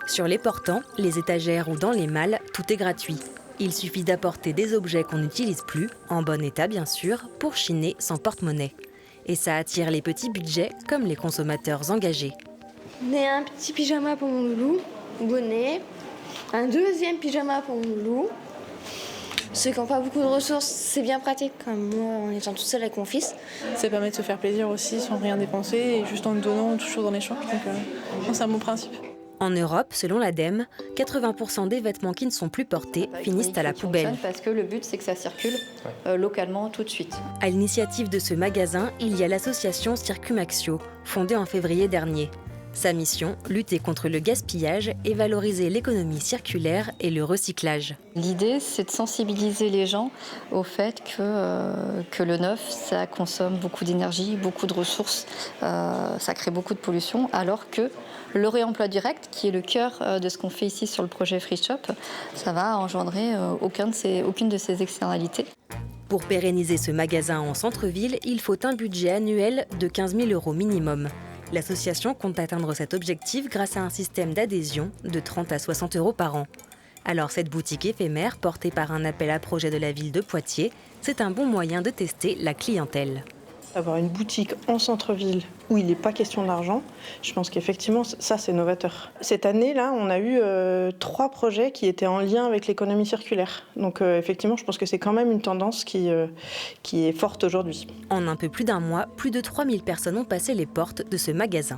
Sur les portants, les étagères ou dans les malles, tout est gratuit. Il suffit d'apporter des objets qu'on n'utilise plus, en bon état bien sûr, pour chiner sans porte-monnaie. Et ça attire les petits budgets comme les consommateurs engagés. On a un petit pyjama pour mon loulou, bonnet, un deuxième pyjama pour mon loulou. Ceux qui n'ont pas beaucoup de ressources, c'est bien pratique, comme moi en étant toute seule avec mon fils. Ça permet de se faire plaisir aussi sans rien dépenser et juste en donnant toujours dans l'échange. Donc c'est un bon principe. En Europe, selon l'ADEME, 80% des vêtements qui ne sont plus portés finissent à la poubelle. Parce que le but, c'est que ça circule localement tout de suite. À l'initiative de ce magasin, il y a l'association Circumaxio, fondée en février dernier. Sa mission, lutter contre le gaspillage et valoriser l'économie circulaire et le recyclage. L'idée, c'est de sensibiliser les gens au fait que le neuf, ça consomme beaucoup d'énergie, beaucoup de ressources, ça crée beaucoup de pollution, alors que le réemploi direct, qui est le cœur de ce qu'on fait ici sur le projet Free Shop, ça va engendrer aucune de ces externalités. Pour pérenniser ce magasin en centre-ville, il faut un budget annuel de 15 000 € minimum. L'association compte atteindre cet objectif grâce à un système d'adhésion de 30 à 60 € par an. Alors cette boutique éphémère, portée par un appel à projet de la ville de Poitiers, c'est un bon moyen de tester la clientèle. Avoir une boutique en centre-ville où il n'est pas question de l'argent, je pense qu'effectivement, ça, c'est novateur. Cette année-là, on a eu 3 projets qui étaient en lien avec l'économie circulaire. Donc effectivement, je pense que c'est quand même une tendance qui est forte aujourd'hui. En un peu plus d'un mois, plus de 3000 personnes ont passé les portes de ce magasin.